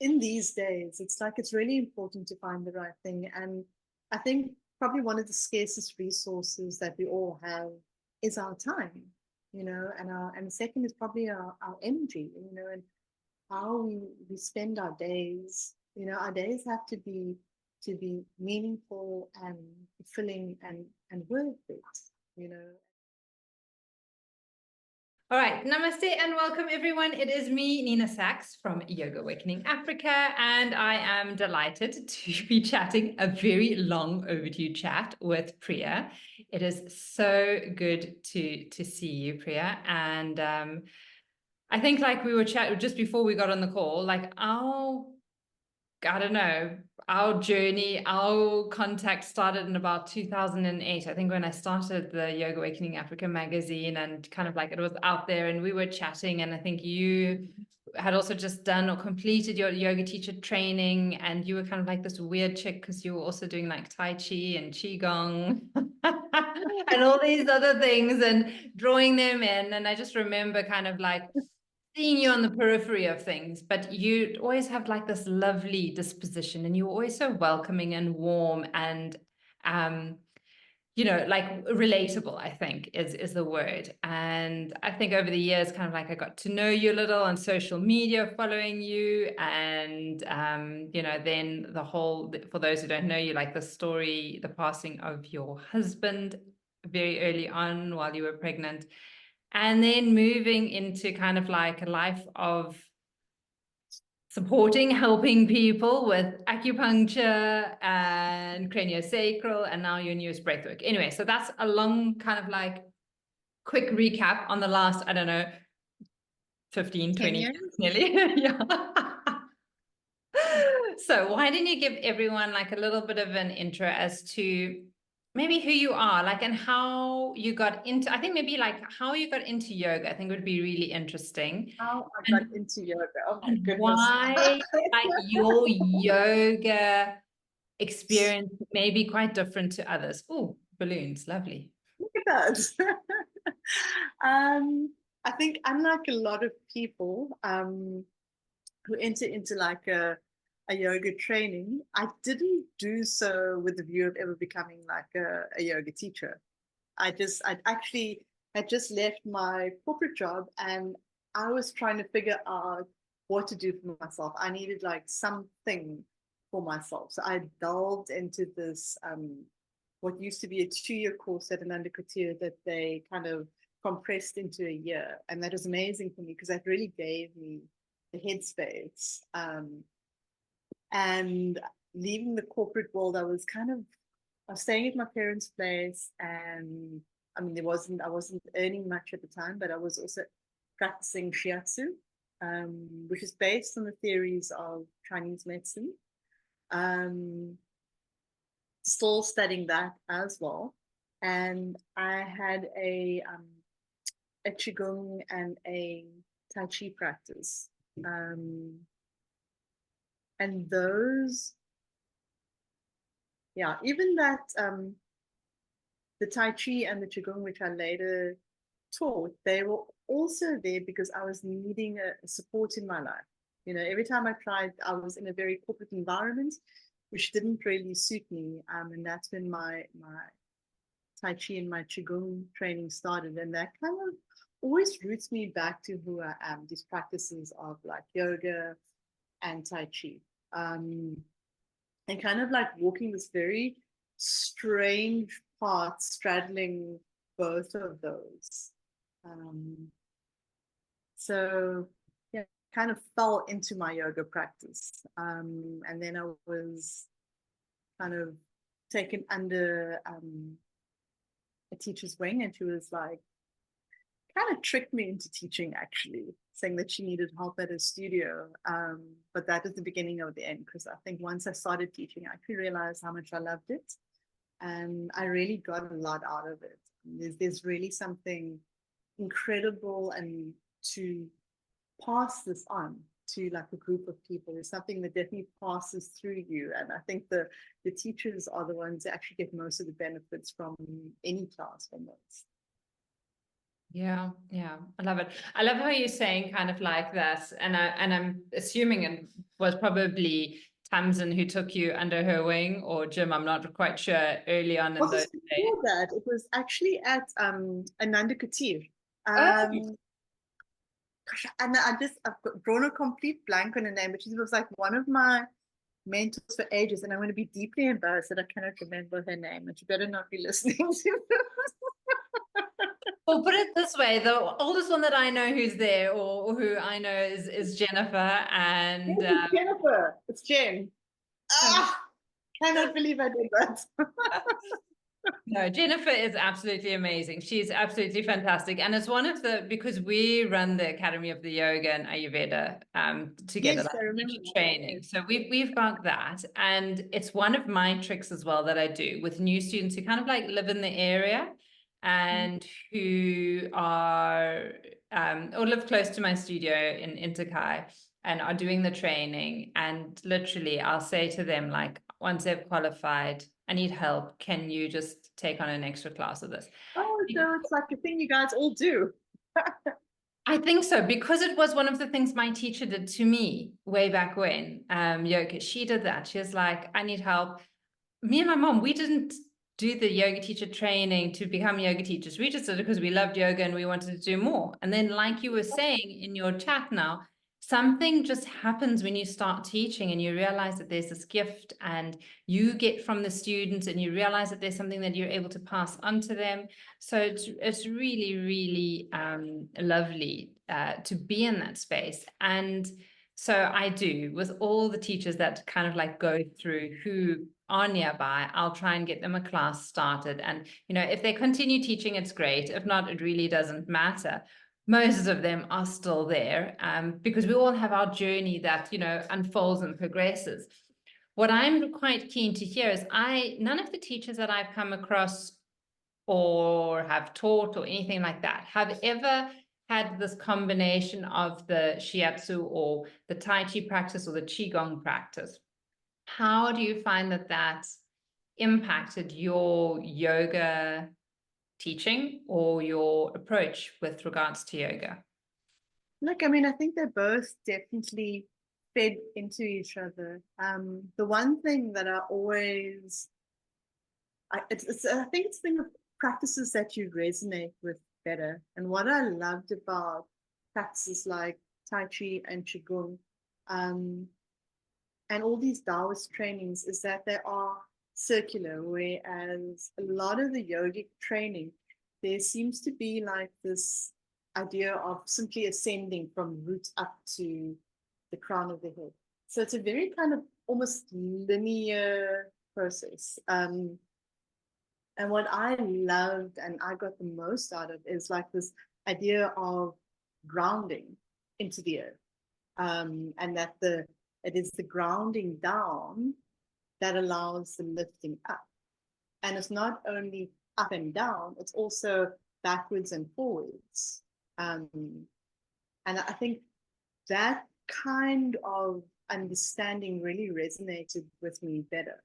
in these days, it's like it's really important to find the right thing. And I think probably one of the scarcest resources that we all have is our time, and the second is probably our energy, and how we spend our days. Our days have to be meaningful and fulfilling and worth it. All right, namaste and welcome everyone. It is me, Nina Sachs from Yoga Awakening Africa, and I am delighted to be chatting a very long overdue chat with Priya. It is so good to see you, Priya. And I think like we were chatting just before we got on the call, like I don't know, our journey, our contact started in about 2008. I think when I started the Yoga Awakening Africa magazine, and kind of like it was out there and we were chatting, and I think you had also just done or completed your yoga teacher training, and you were kind of like this weird chick because you were also doing like Tai Chi and Qigong and all these other things and drawing them in. And I just remember kind of like seeing you on the periphery of things, but you always have like this lovely disposition, and you're always so welcoming and warm and like relatable, I think is the word. And I think over the years, kind of like I got to know you a little on social media, following you, and then the whole, for those who don't know you, like the story, the passing of your husband very early on while you were pregnant, and then moving into kind of like a life of supporting, helping people with acupuncture and cranio-sacral, and now your newest breathwork. Anyway, so that's a long kind of like quick recap on the last, I don't know, 15, 20 years nearly. Yeah. So why didn't you give everyone like a little bit of an intro as to maybe who you are, like, and how you got into, I think maybe like how you got into yoga, I think would be really interesting. How I got into yoga. Oh my And goodness. why like your yoga experience may be quite different to others. Oh, balloons, lovely. Look at that. I think unlike a lot of people who enter into like a yoga training, I didn't do so with the view of ever becoming like a yoga teacher. I actually had just left my corporate job, and I was trying to figure out what to do for myself. I needed like something for myself. So I delved into this what used to be a 2-year course at an undergraduate that they kind of compressed into a year. And that was amazing for me because that really gave me the headspace. And leaving the corporate world, I was staying at my parents' place, and I mean, I wasn't earning much at the time, but I was also practicing shiatsu, which is based on the theories of Chinese medicine. Still studying that as well, and I had a qigong and a tai chi practice, and those, yeah, even that the Tai Chi and the Qigong, which I later taught, they were also there because I was needing a support in my life. Every time I tried, I was in a very corporate environment, which didn't really suit me. And that's when my Tai Chi and my Qigong training started. And that kind of always roots me back to who I am, these practices of like yoga and Tai Chi. And kind of like walking this very strange path straddling both of those. So yeah, kind of fell into my yoga practice. And then I was kind of taken under a teacher's wing, and she was like, kind of tricked me into teaching, actually, saying that she needed help at a studio. But that is the beginning of the end, because I think once I started teaching, I actually realized how much I loved it. And I really got a lot out of it. There's really something incredible, and to pass this on to like a group of people is something that definitely passes through you. And I think the teachers are the ones that actually get most of the benefits from any class from those. Yeah, yeah, I love it. I love how you're saying kind of like that, and I'm assuming it was probably Tamsin who took you under her wing, or Jim. I'm not quite sure. Early on in Also, those days. before that, it was actually at Ananda Kutir. Oh, Gosh, and I've drawn a complete blank on her name, but she was like one of my mentors for ages, and I'm going to be deeply embarrassed that I cannot remember her name, and she better not be listening to this. well, put it this way: the oldest one that I know who's there, or who I know is Jennifer, Yes, and it's Jennifer. It's Jen. Ah, cannot believe I did that. no, Jennifer is absolutely amazing. She's absolutely fantastic. And it's one of the, because we run the Academy of the Yoga and Ayurveda together, Yes, like I remember teacher that. training. Yes. So we've got that. And it's one of my tricks as well that I do with new students who kind of like live in the area and who are or live close to my studio in Interkai and are doing the training. And literally I'll say to them, like, once they've qualified, I need help. Can you just take on an extra class of this? Oh, so it's like a thing you guys all do. I think so, because it was one of the things my teacher did to me way back when. Yoga, she did that. She was like, I need help. Me and my mom, we didn't do the yoga teacher training to become yoga teachers. We just did it because we loved yoga and we wanted to do more. And then, like you were saying in your chat now, something just happens when you start teaching and you realize that there's this gift and you get from the students and you realize that there's something that you're able to pass on to them. So it's really, really lovely to be in that space. And so I do with all the teachers that kind of like go through who are nearby, I'll try and get them a class started. And, you know, if they continue teaching, it's great. If not, it really doesn't matter. Most of them are still there because we all have our journey that, you know, unfolds and progresses. What I'm quite keen to hear is none of the teachers that I've come across or have taught or anything like that have ever had this combination of the shiatsu or the Tai Chi practice or the Qigong practice. How do you find that that impacted your yoga teaching or your approach with regards to yoga? Look, I mean, I think they're both definitely fed into each other. The one thing that I think it's the thing of practices that you resonate with better. And what I loved about practices like Tai Chi and Qigong, um, and all these Taoist trainings is that they are circular, whereas a lot of the yogic training, there seems to be like this idea of simply ascending from root up to the crown of the head. So it's a very kind of almost linear process. And what I loved and I got the most out of is like this idea of grounding into the earth. And that it is the grounding down that allows the lifting up. And it's not only up and down, it's also backwards and forwards. Um, and I think that kind of understanding really resonated with me better.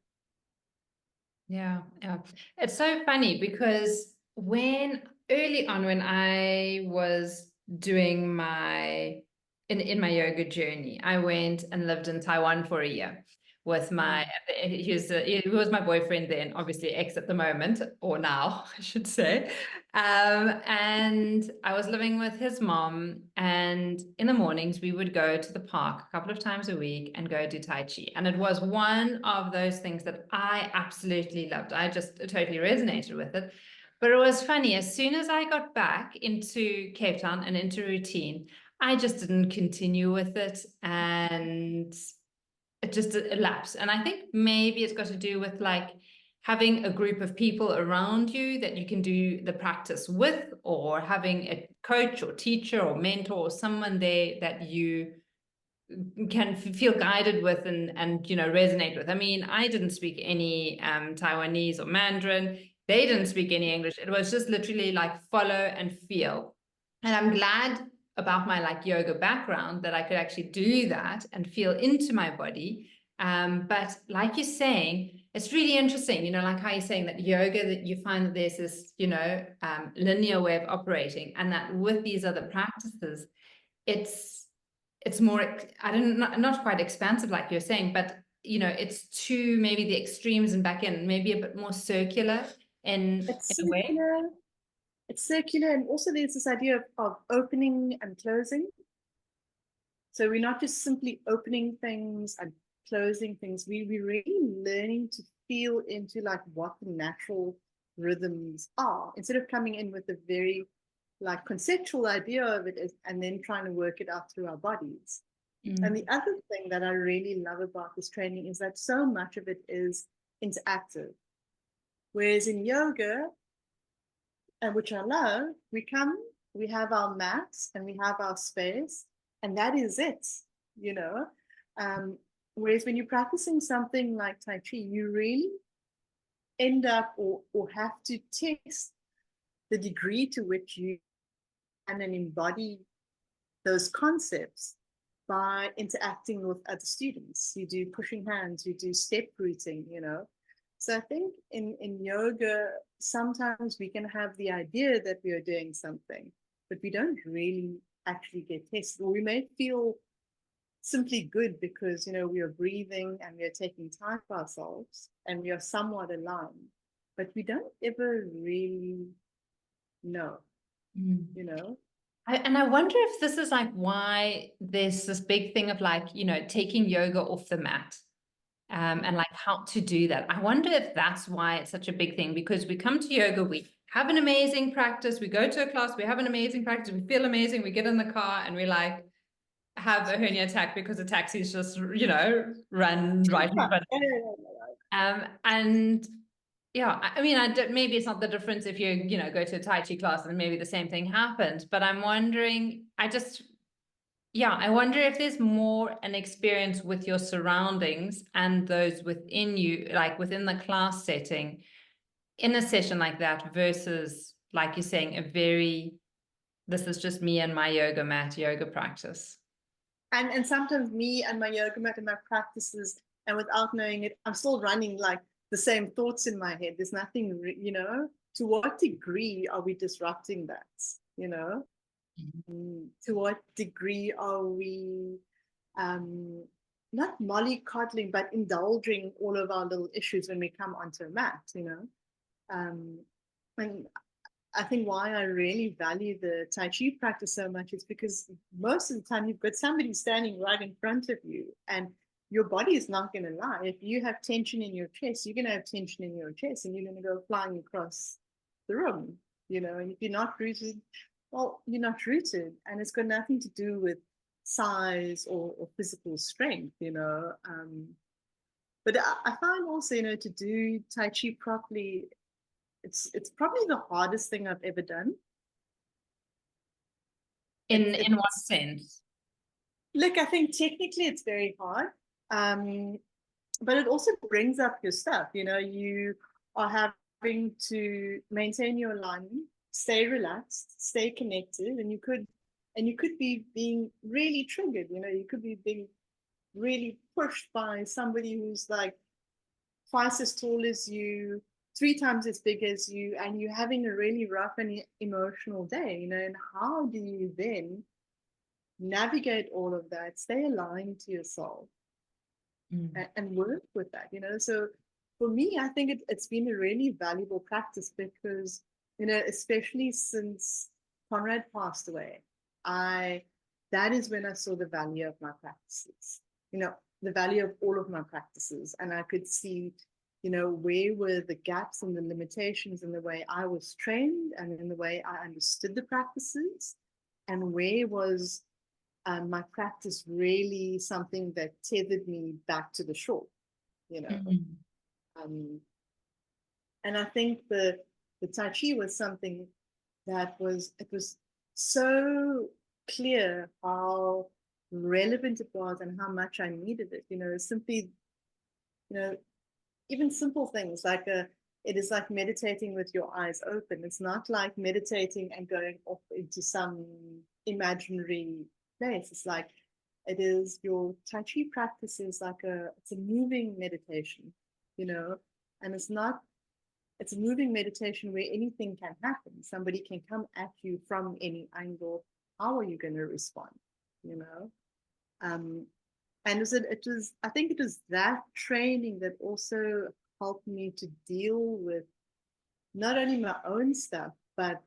Yeah, yeah. It's so funny because when early on when I was doing my in my yoga journey, I went and lived in Taiwan for a year with my he was my boyfriend then, obviously ex at the moment, or now, I should say. And I was living with his mom, and in the mornings we would go to the park a couple of times a week and go do Tai Chi. And it was one of those things that I absolutely loved. I just totally resonated with it. But it was funny, as soon as I got back into Cape Town and into routine, I just didn't continue with it. And it just elapsed. And I think maybe it's got to do with like having a group of people around you that you can do the practice with, or having a coach or teacher or mentor or someone there that you can feel guided with and you know resonate with. I mean, I didn't speak any Taiwanese or Mandarin. They didn't speak any English. It was just literally like follow and feel. And I'm glad about my like yoga background that I could actually do that and feel into my body But like you're saying, it's really interesting, you know, like how you're saying that yoga, that you find that there's this, you know, linear way of operating, and that with these other practices, it's more, I don't know, not quite expansive like you're saying, but you know, it's to maybe the extremes and back in, maybe a bit more circular It's in a way. circular. It's circular, and also there's this idea of opening and closing. So we're not just simply opening things and closing things. We're really learning to feel into like what the natural rhythms are, instead of coming in with a very like conceptual idea of it and then trying to work it out through our bodies. And the other thing that I really love about this training is that so much of it is interactive. Whereas in yoga, and which I love, we have our mats and we have our space, and that is it, you know. Whereas when you're practicing something like Tai Chi, you really end up or have to test the degree to which you can and embody those concepts by interacting with other students. You do pushing hands, you do step rooting, you know. So I think in yoga, sometimes we can have the idea that we are doing something, but we don't really actually get tested. Or we may feel simply good because, you know, we are breathing and we are taking time for ourselves and we are somewhat aligned, but we don't ever really know, you know. And I wonder if this is like why there's this big thing of like, you know, taking yoga off the mat, and like how to do that. I wonder if that's why it's such a big thing, because we come to yoga, we have an amazing practice, we go to a class, we have an amazing practice, we feel amazing, we get in the car and we like have a hernia attack because the taxi's just, you know, run right in front. And yeah, I mean, maybe it's not the difference if you know, go to a Tai Chi class and maybe the same thing happened, but I'm wondering, I wonder if there's more an experience with your surroundings and those within you, like within the class setting, in a session like that versus, like you're saying, this is just me and my yoga mat, yoga practice. And sometimes me and my yoga mat and my practices, and without knowing it, I'm still running like the same thoughts in my head. There's nothing, you know, to what degree are we disrupting that, you know? To what degree are we not mollycoddling, but indulging all of our little issues when we come onto a mat, you know? And I think why I really value the Tai Chi practice so much is because most of the time you've got somebody standing right in front of you, and your body is not going to lie. If you have tension in your chest, you're going to have tension in your chest and you're going to go flying across the room, you know. And if you're not rooted, well, you're not rooted, and it's got nothing to do with size or physical strength, you know. But I find also, you know, to do Tai Chi properly, it's probably the hardest thing I've ever done. In what sense? Look, I think technically it's very hard, but it also brings up your stuff. You know, you are having to maintain your alignment, stay relaxed, stay connected, and you could be being really triggered. You know, you could be being really pushed by somebody who's like twice as tall as you, 3 times as big as you, and you're having a really rough and emotional day, you know. And how do you then navigate all of that, stay aligned to yourself, and work with that, you know? So for me, I think it's been a really valuable practice because, you know, especially since Conrad passed away, that is when I saw the value of my practices, you know, the value of all of my practices. And I could see, you know, where were the gaps and the limitations in the way I was trained and in the way I understood the practices, and where was my practice really something that tethered me back to the shore, you know. And I think the Tai Chi was something that was so clear how relevant it was and how much I needed it, you know. Simply, you know, even simple things like it is like meditating with your eyes open. It's not like meditating and going off into some imaginary place. It's like It is your Tai Chi practice is like it's a moving meditation, you know, and it's a moving meditation where anything can happen. Somebody can come at you from any angle. How are you going to respond? You know? And I think it was that training that also helped me to deal with not only my own stuff, but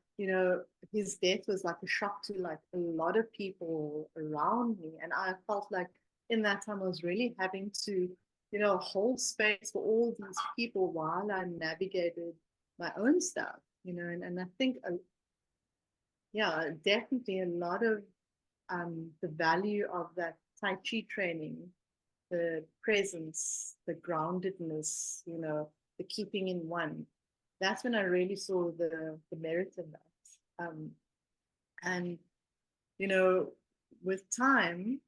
his death was like a shock to like a lot of people around me. And I felt like in that time I was really having to, hold space for all these people while I navigated my own stuff, and I think, definitely a lot of the value of that Tai Chi training, the presence, the groundedness, the keeping in one. That's when I really saw the merit in that. And, with time,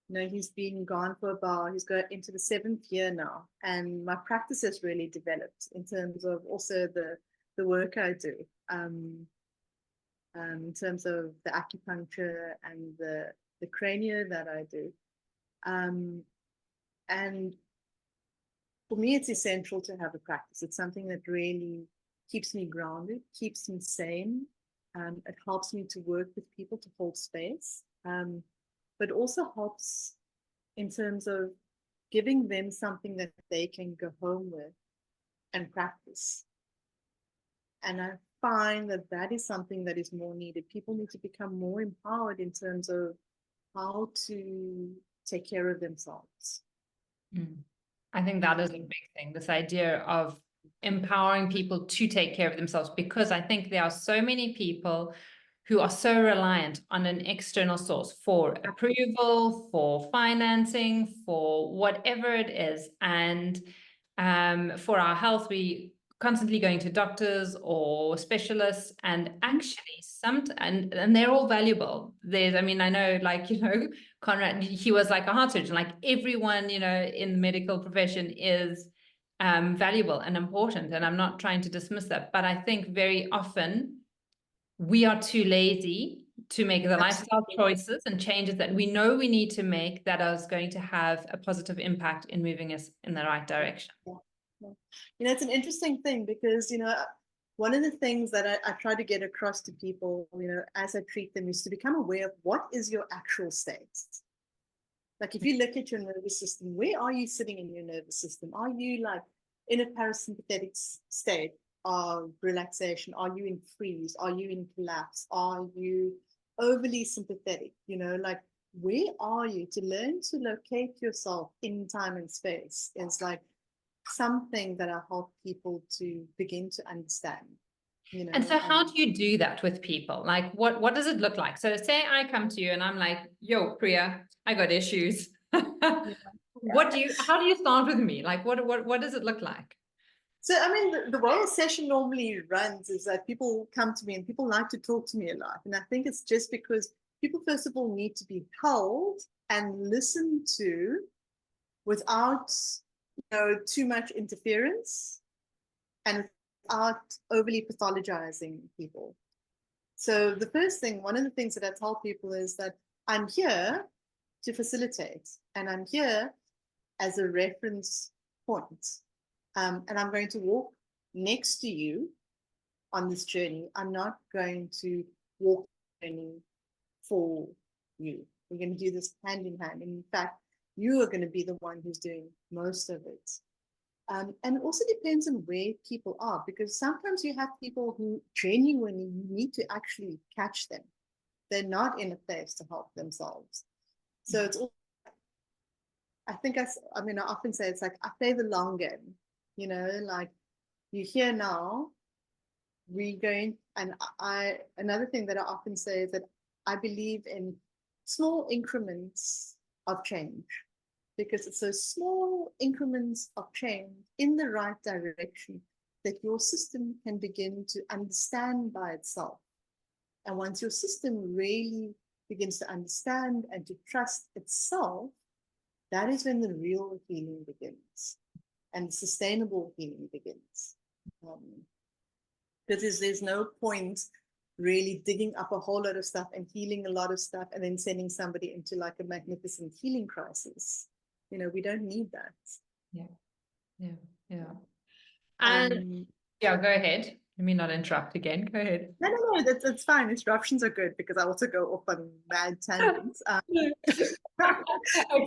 he's been gone for he's got into the 7th year now. And my practice has really developed in terms of also the work I do. In terms of the acupuncture and the cranio that I do. And for me, it's essential to have a practice. It's something that really keeps me grounded, keeps me sane. It helps me to work with people, to hold space, but also helps in terms of giving them something that they can go home with and practice. And I find that is something that is more needed. People need to become more empowered in terms of how to take care of themselves. I think that is a big thing, this idea of empowering people to take care of themselves, because I think there are so many people who are so reliant on an external source for approval, for financing, for whatever it is. And for our health, we constantly going to doctors or specialists, and actually and they're all valuable. I know, like, Conrad, he was like a heart surgeon. Like everyone, in the medical profession is valuable and important, and I'm not trying to dismiss that, but I think very often we are too lazy to make the lifestyle choices and changes that we know we need to make that is going to have a positive impact in moving us in the right direction. It's an interesting thing because, one of the things that I try to get across to people, as I treat them, is to become aware of what is your actual state. Like if you look at your nervous system, where are you sitting in your nervous system? Are you like in a parasympathetic state of relaxation? Are you in freeze? Are you in collapse? Are you overly sympathetic? Like where are you? To learn to locate yourself in time and space is like something that I help people to begin to understand. And so how do you do that with people? Like what does it look like? So say I come to you and I'm like, yo, Priya, I got issues. How do you start with me? Like what does it look like? So, the way a session normally runs is that people come to me and people like to talk to me a lot. And I think it's just because people, first of all, need to be held and listened to without, too much interference and without overly pathologizing people. So the first thing, one of the things that I tell people is that I'm here to facilitate, and I'm here as a reference point. And I'm going to walk next to you on this journey. I'm not going to walk the journey for you. We're going to do this hand in hand. In fact, you are going to be the one who's doing most of it. And it also depends on where people are, because sometimes you have people who genuinely need to actually catch them. They're not in a place to help themselves. So it's all, I think I often say it's like I play the long game, like you're here now, we're going, and another thing that I often say is that I believe in small increments of change, because it's those small increments of change in the right direction that your system can begin to understand by itself. And once your system really begins to understand and to trust itself, that is when the real healing begins and sustainable healing begins. Because there's no point really digging up a whole lot of stuff and healing a lot of stuff and then sending somebody into like a magnificent healing crisis. You know, we don't need that. Yeah. And yeah, go ahead. Let me not interrupt again. Go ahead. No, that's fine. Interruptions are good because I also go off on mad tangents. Okay,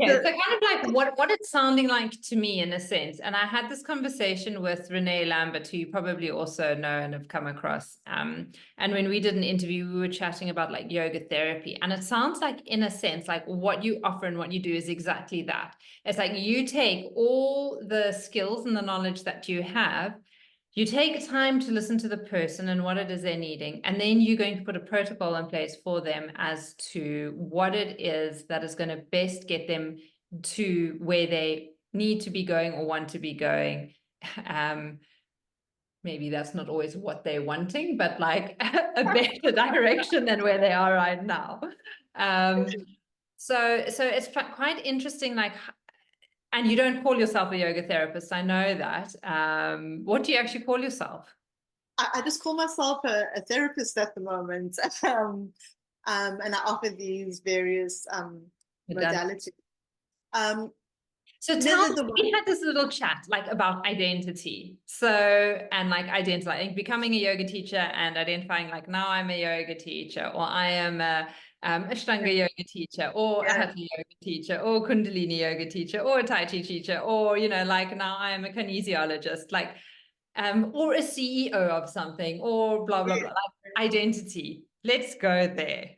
so kind of like what it's sounding like to me in a sense, and I had this conversation with Renee Lambert, who you probably also know and have come across. And when we did an interview, we were chatting about like yoga therapy, and it sounds like, in a sense, like what you offer and what you do is exactly that. It's like you take all the skills and the knowledge that you have. You take time to listen to the person and what it is they're needing, and then you're going to put a protocol in place for them as to what it is that is going to best get them to where they need to be going or want to be going. Maybe that's not always what they're wanting, but like a better direction than where they are right now. So it's quite interesting, like. And you don't call yourself a yoga therapist, I know that. What do you actually call yourself? I just call myself a therapist at the moment. And I offer these various modalities. So tell me, we had this little chat like about identity. So, and like identifying, becoming a yoga teacher and identifying like, now I'm a yoga teacher, or I am a Ashtanga yoga teacher, or a Hatha yoga teacher, or Kundalini yoga teacher, or a Tai Chi teacher, or, you know, like now I am a kinesiologist, like, or a CEO of something, or blah, blah, blah, like identity. Let's go there.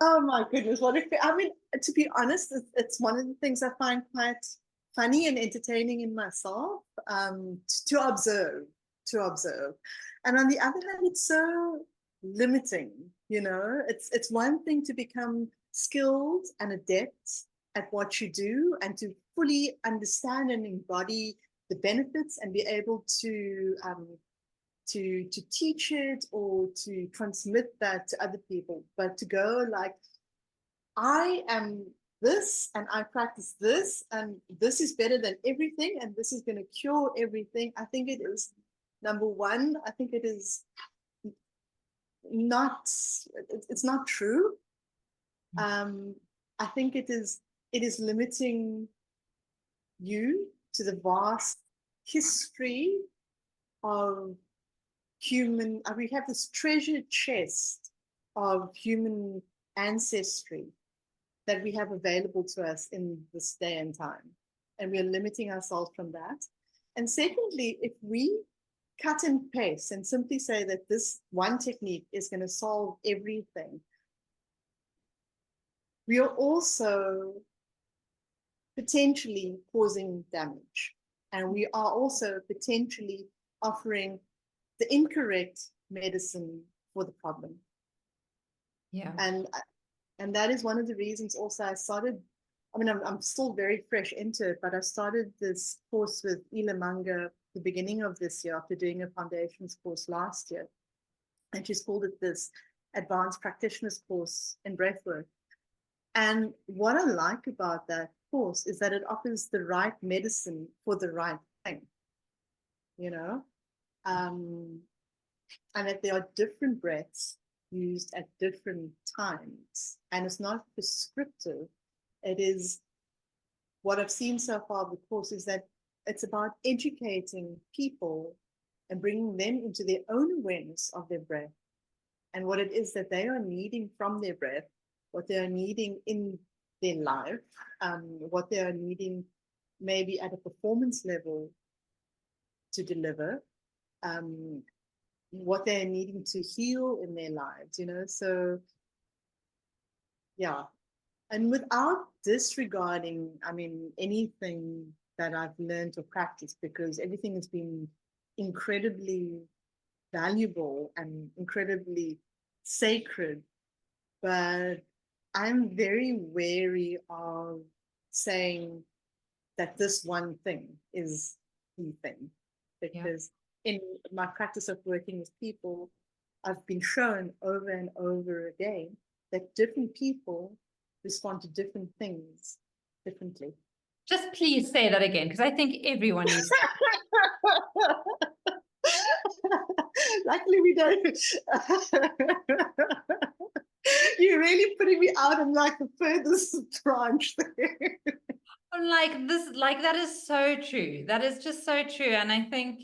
Oh my goodness, I mean, to be honest, it's one of the things I find quite funny and entertaining in myself, to observe. And on the other hand, it's so limiting, you know. It's one thing to become skilled and adept at what you do and to fully understand and embody the benefits and be able to teach it or to transmit that to other people. But to go like, I am this and I practice this and this is better than everything and this is going to cure everything. I think it is, number one, I think it is not, it's not true. I think it is limiting you to the vast history of human, we have this treasure chest of human ancestry that we have available to us in this day and time. And we're limiting ourselves from that. And secondly, if we cut and paste and simply say that this one technique is going to solve everything, we are also potentially causing damage. And we are also potentially offering the incorrect medicine for the problem. Yeah. And that is one of the reasons also I started, I mean, I'm still very fresh into it, but I started this course with Ila Manga the beginning of this year after doing a foundations course last year. And she's called it this advanced practitioners course in breathwork. And what I like about that course is that it offers the right medicine for the right thing, you know, and that there are different breaths used at different times, and it's not prescriptive. It is, what I've seen so far of the course is that it's about educating people and bringing them into their own awareness of their breath and what it is that they are needing from their breath, what they are needing in their life, what they are needing maybe at a performance level to deliver, what they're needing to heal in their lives, you know. So yeah, and without disregarding, I mean, anything that I've learned or practiced, because everything has been incredibly valuable and incredibly sacred, but I'm very wary of saying that this one thing is the thing, because in my practice of working with people, I've been shown over and over again that different people respond to different things differently. Just please say that again, because I think everyone needs Luckily, we don't. You're really putting me out in like the furthest branch there. Like this, like that is so true. That is just so true. And I think,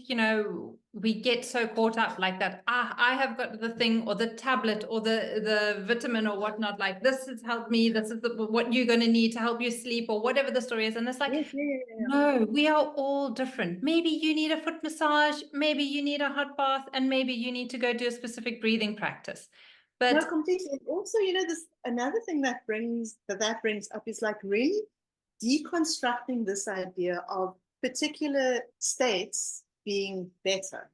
we get so caught up like that. I have got the thing or the tablet or the vitamin or whatnot. Like this has helped me. This is what you're going to need to help you sleep or whatever the story is. And it's like, Yes, yeah. no, we are all different. Maybe you need a foot massage. Maybe you need a hot bath, and maybe you need to go do a specific breathing practice. No, But completely. And also, this another thing that brings up is like really deconstructing this idea of particular states being better.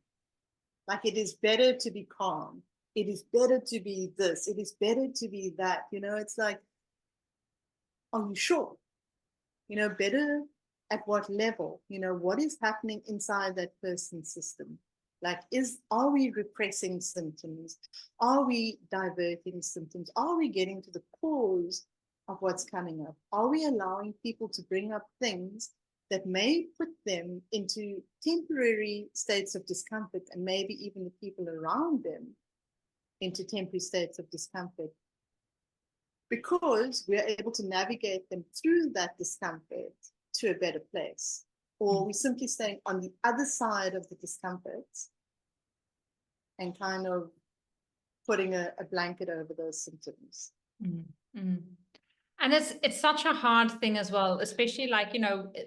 Like it is better to be calm. It is better to be this. It is better to be that. It's like, are you sure? Better at what level? What is happening inside that person's system? Like, are we repressing symptoms? Are we diverting symptoms? Are we getting to the cause of what's coming up? Are we allowing people to bring up things that may put them into temporary states of discomfort, and maybe even the people around them into temporary states of discomfort, because we're able to navigate them through that discomfort to a better place? Or we're simply staying on the other side of the discomfort and kind of putting a blanket over those symptoms. Mm-hmm. And it's such a hard thing as well, especially like,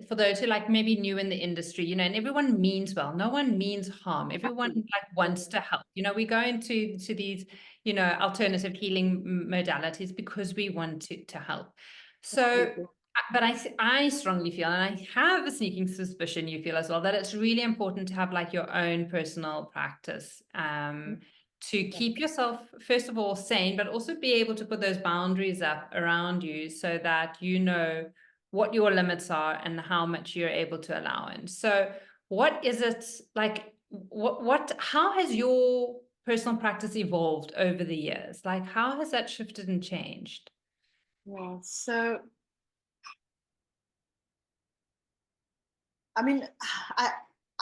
for those who like maybe new in the industry, and everyone means well. No one means harm. Everyone like wants to help. We go into these, alternative healing modalities because we want to help. So, but I strongly feel, and I have a sneaking suspicion you feel as well, that it's really important to have like your own personal practice. To keep yourself, first of all, sane, but also be able to put those boundaries up around you so that you know what your limits are and how much you're able to allow in. So what is it like, how has your personal practice evolved over the years? Like, how has that shifted and changed? Yeah, so I mean,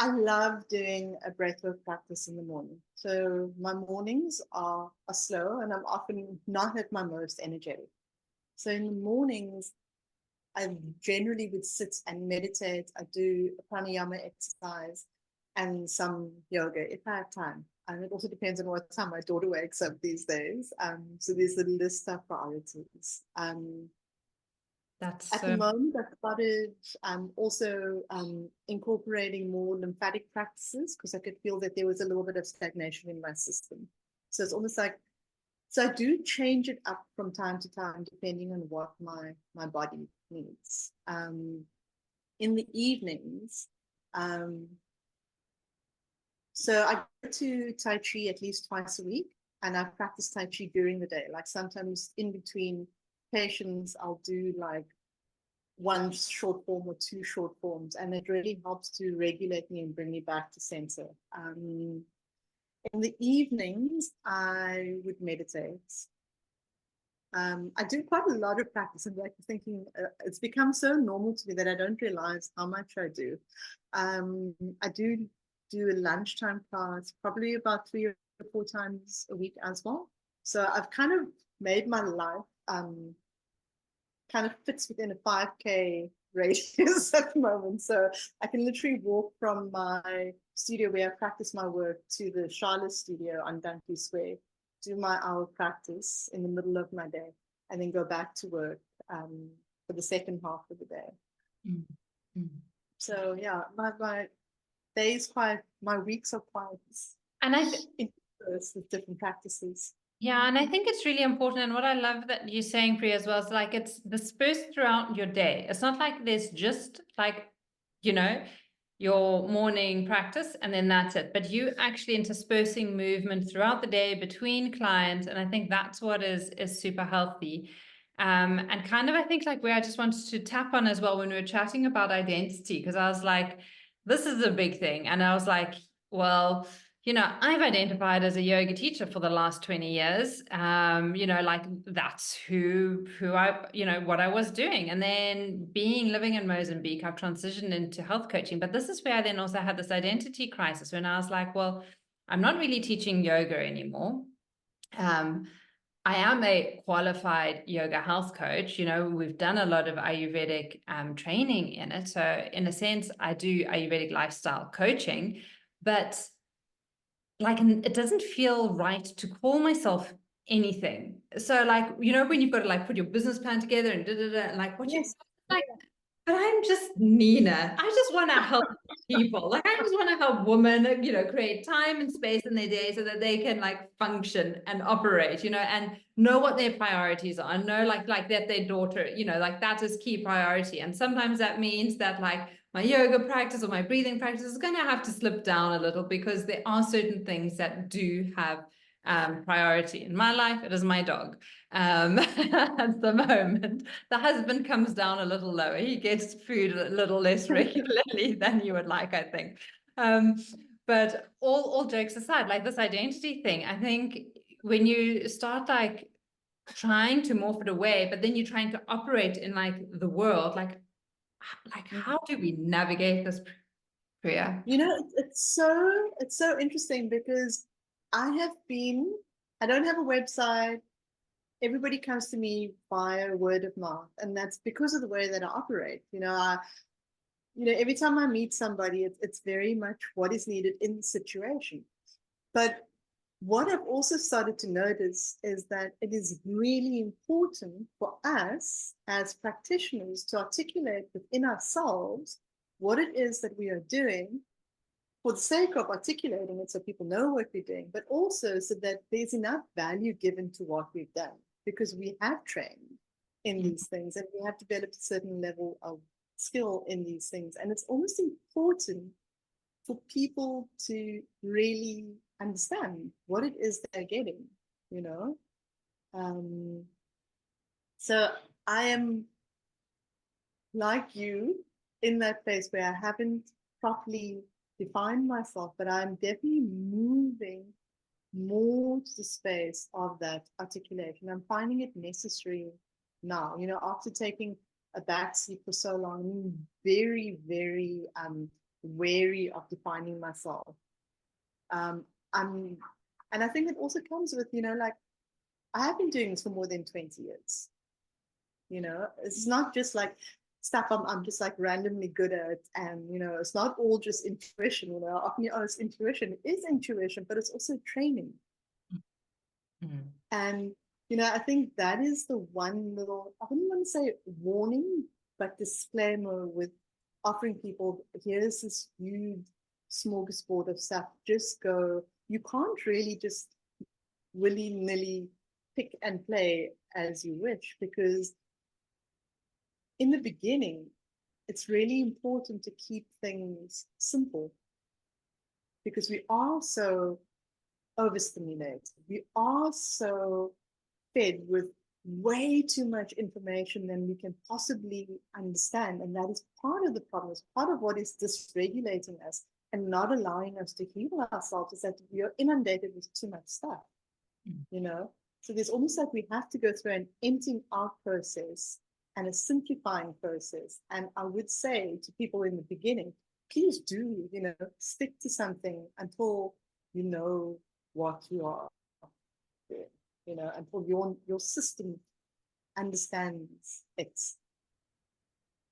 I love doing a breathwork practice in the morning. So my mornings are slow, and I'm often not at my most energetic. So in the mornings, I generally would sit and meditate. I do a pranayama exercise and some yoga if I have time. And it also depends on what time my daughter wakes up these days. So there's a list of priorities. That's At the moment, I've started also incorporating more lymphatic practices, because I could feel that there was a little bit of stagnation in my system. So it's almost like, so I do change it up from time to time, depending on what my body needs. In the evenings, so I go to Tai Chi at least twice a week, and I practice Tai Chi during the day. Like sometimes in between patients, I'll do like one short form or two short forms, and it really helps to regulate me and bring me back to center. In the evenings, I would meditate. I do quite a lot of practice, and like thinking it's become so normal to me that I don't realize how much I do. I do a lunchtime class, probably about 3 or 4 times a week as well. So I've kind of made my life kind of fits within a 5K radius at the moment. So I can literally walk from my studio where I practice my work to the Charlotte studio on Dunkley Square, do my hour practice in the middle of my day, and then go back to work for the second half of the day. Mm-hmm. So yeah, my days my weeks are quite interspersed with different practices. Yeah, and I think it's really important. And what I love that you're saying, Priya, as well, is like it's dispersed throughout your day. It's not like there's just like, your morning practice and then that's it. But you actually interspersing movement throughout the day between clients. And I think that's what is super healthy. And kind of, I think like where I just wanted to tap on as well when we were chatting about identity, because I was like, this is a big thing. And I was like, well, I've identified as a yoga teacher for the last 20 years. Like that's who I, what I was doing. And then living in Mozambique, I've transitioned into health coaching. But this is where I then also had this identity crisis when I was like, well, I'm not really teaching yoga anymore. I am a qualified yoga health coach. You know, we've done a lot of Ayurvedic training in it. So in a sense, I do Ayurvedic lifestyle coaching, but like, it doesn't feel right to call myself anything. So like, you know, when you've got to like put your business plan together and like what you Yes. like, but I'm just Nina. I just want to help people. Like, I just want to help women, you know, create time and space in their day so that they can like function and operate, you know, and know what their priorities are, and know like that their daughter, you know, like that is key priority. And sometimes that means that like my yoga practice or my breathing practice is going to have to slip down a little, because there are certain things that do have priority. In my life, it is my dog. At the moment, the husband comes down a little lower. He gets food a little less regularly than you would like, I think. But all jokes aside, like this identity thing, I think when you start like trying to morph it away, but then you're trying to operate in like the world, like how do we navigate this, Priya? You know, it's so interesting because I don't have a website. Everybody comes to me via word of mouth, and that's because of the way that I operate. Every time I meet somebody, it's very much what is needed in the situation. But what I've also started to notice is that it is really important for us as practitioners to articulate within ourselves what it is that we are doing, for the sake of articulating it so people know what we're doing, but also so that there's enough value given to what we've done, because we have trained in these things and we have developed a certain level of skill in these things. And it's almost important for people to really understand what it is they're getting, you know? So I am like you in that place where I haven't properly defined myself, but I'm definitely moving more to the space of that articulation. I'm finding it necessary now, after taking a backseat for so long. I'm very, very wary of defining myself. And I think it also comes with, like, I have been doing this for more than 20 years. It's not just like stuff I'm just like randomly good at, and it's not all just intuition. Often it's intuition. It is intuition, but it's also training. Mm-hmm. And I think that is the one little, I wouldn't want to say warning, but disclaimer with offering people, here's this huge smorgasbord of stuff. Just go. You can't really just willy-nilly pick and play as you wish, because in the beginning, it's really important to keep things simple, because we are so overstimulated. We are so fed with way too much information than we can possibly understand. And that is part of the problem. It's part of what is dysregulating us and not allowing us to heal ourselves, is that we are inundated with too much stuff, So there's almost like we have to go through an emptying out process and a simplifying process. And I would say to people in the beginning, please do, stick to something until you know what you are doing, until your system understands it.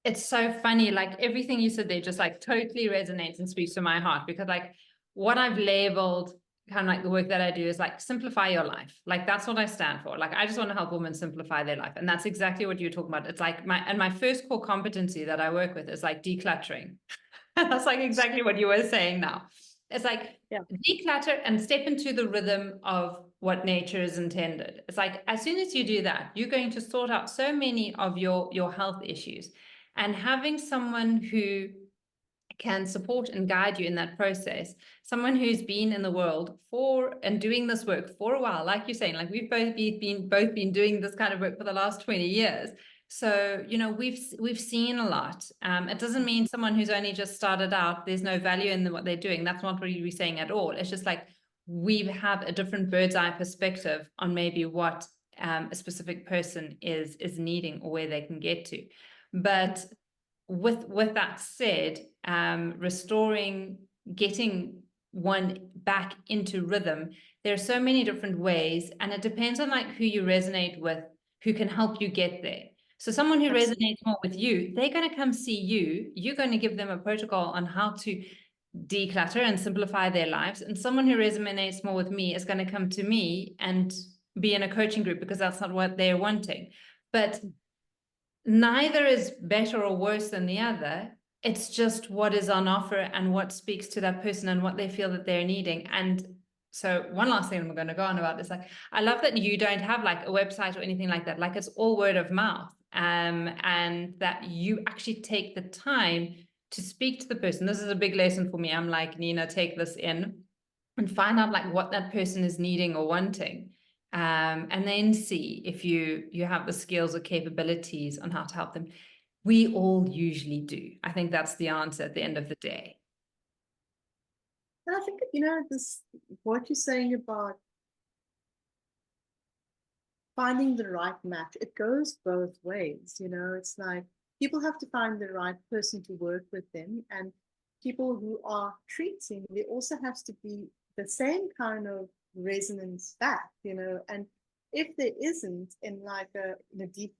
It's so funny, like everything you said there just like totally resonates and speaks to my heart, because like what I've labeled kind of like the work that I do is like simplify your life. Like that's what I stand for. Like I just want to help women simplify their life. And that's exactly what you're talking about. It's like my first core competency that I work with is like decluttering. That's like exactly what you were saying now. It's like declutter and step into the rhythm of what nature is intended. It's like as soon as you do that, you're going to sort out so many of your health issues. And having someone who can support and guide you in that process, someone who's been in the world and doing this work for a while, like you're saying, like we've both been doing this kind of work for the last 20 years. So, we've seen a lot. It doesn't mean someone who's only just started out, there's no value in what they're doing. That's not what you're saying at all. It's just like we have a different bird's eye perspective on maybe what a specific person is needing or where they can get to. But with that said, restoring, getting one back into rhythm, there are so many different ways, and it depends on like who you resonate with, who can help you get there. So someone who resonates more with you, they're going to come see you. You're going to give them a protocol on how to declutter and simplify their lives. And someone who resonates more with me is going to come to me and be in a coaching group because that's not what they're wanting. But neither is better or worse than the other. It's just what is on offer and what speaks to that person and what they feel that they're needing. And so one last thing I'm going to go on about is like, I love that you don't have like a website or anything like that. Like it's all word of mouth, and that you actually take the time to speak to the person. This is a big lesson for me. I'm like, Nina, take this in and find out like what that person is needing or wanting. And then see if you have the skills or capabilities on how to help them. We all usually do. I think that's the answer at the end of the day. And I think, this, what you're saying about finding the right match, it goes both ways. It's like people have to find the right person to work with them, and people who are treating, there also has to be the same kind of resonance back, and if there isn't in like in a deep,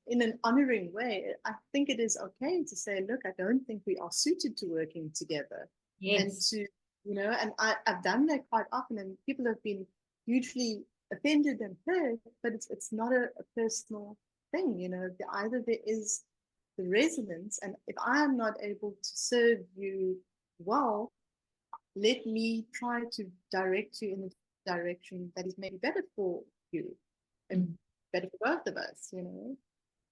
in an honoring way, I think it is okay to say, look, I don't think we are suited to working together. Yes. And to, and I've done that quite often, and people have been hugely offended and hurt, but it's not a personal thing. Either there is the resonance, and if I am not able to serve you well, let me try to direct you in a direction that is maybe better for you and better for both of us.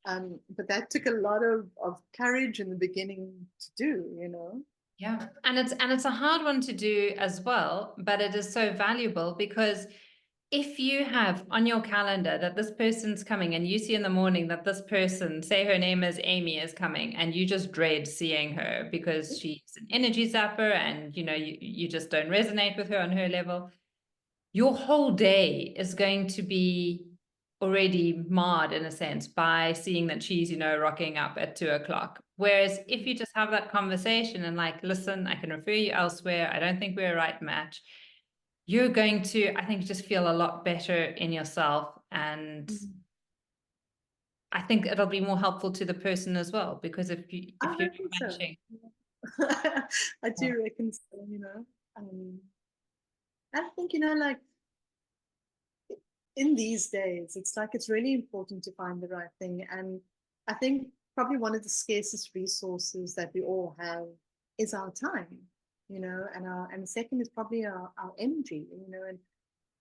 But that took a lot of courage in the beginning to do. Yeah, and it's a hard one to do as well, but it is so valuable because if you have on your calendar that this person's coming and you see in the morning that this person, say her name is Amy, is coming, and you just dread seeing her because she's an energy zapper and you just don't resonate with her on her level, your whole day is going to be already marred in a sense by seeing that she's rocking up at 2 o'clock. Whereas if you just have that conversation and like, listen, I can refer you elsewhere, I don't think we're a right match, you're going to, I think, just feel a lot better in yourself. And I think it'll be more helpful to the person as well, because if you're matching. So. I do reckon so, I think, like in these days, it's like it's really important to find the right thing. And I think probably one of the scarcest resources that we all have is our time, and second is probably our energy, and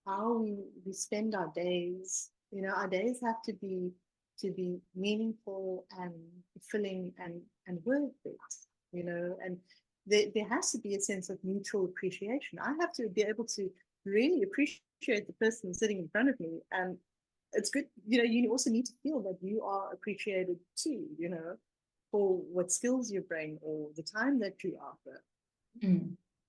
how we spend our days. Our days have to be meaningful and fulfilling and worth it, and there has to be a sense of mutual appreciation. I have to be able to really appreciate the person sitting in front of me, and it's good, you also need to feel that you are appreciated too, for what skills you bring or the time that you offer.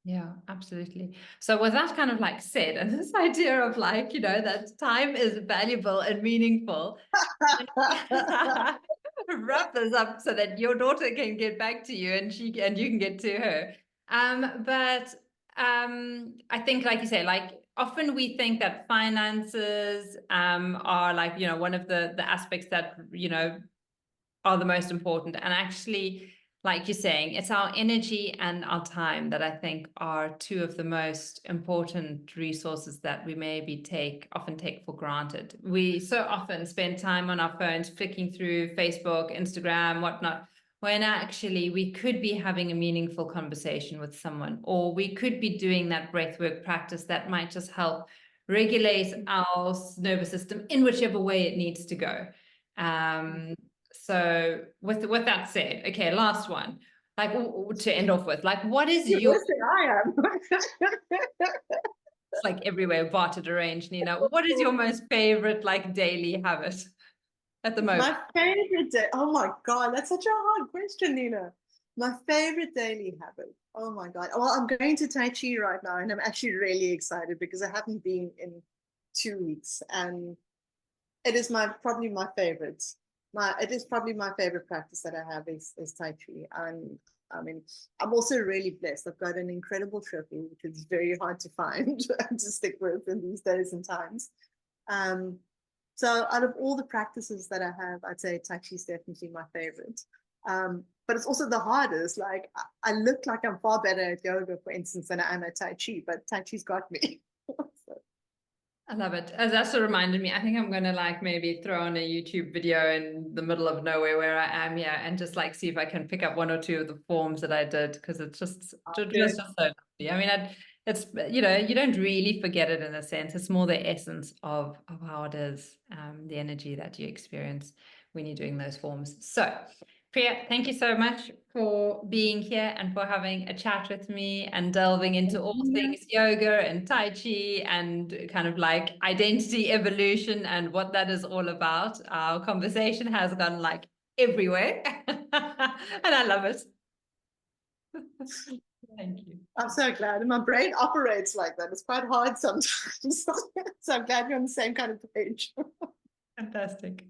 Yeah, absolutely. So with that kind of like said, and this idea of like, that time is valuable and meaningful, wrap this up so that your daughter can get back to you and you can get to her. But I think, like you say, like often we think that finances are like, one of the aspects that, are the most important. And actually, like you're saying, it's our energy and our time that I think are two of the most important resources that we maybe often take for granted. We so often spend time on our phones flicking through Facebook, Instagram, whatnot, when actually we could be having a meaningful conversation with someone, or we could be doing that breathwork practice that might just help regulate our nervous system in whichever way it needs to go. So with that said, okay, last one, like to end off with, like, what is your? I am. It's like everywhere, bartered arranged, Nina. What is your most favorite like daily habit at the moment? My favorite day. Oh my God, that's such a hard question, Nina. My favorite daily habit. Oh my God. Well, I'm going to Tai Chi right now, and I'm actually really excited because I haven't been in 2 weeks, and it is probably my favorite. It is probably my favorite practice that I have is Tai Chi, and I mean, I'm also really blessed. I've got an incredible trophy, which is very hard to find and to stick with in these days and times. So out of all the practices that I have, I'd say Tai Chi is definitely my favorite. But it's also the hardest. Like I look like I'm far better at yoga, for instance, than I am at Tai Chi, but Tai Chi's got me. So. I love it. As that sort of reminded me, I think I'm going to like maybe throw on a YouTube video in the middle of nowhere where I am here and just like see if I can pick up one or two of the forms that I did, because it's just so lovely. I mean, it's, you know, you don't really forget it in a sense. It's more the essence of how it is, the energy that you experience when you're doing those forms. So Priya, thank you so much for being here and for having a chat with me and delving into all things yoga and Tai Chi and kind of like identity evolution and what that is all about. Our conversation has gone like everywhere and I love it. Thank you. I'm so glad. And my brain operates like that. It's quite hard sometimes. So I'm glad you're on the same kind of page. Fantastic.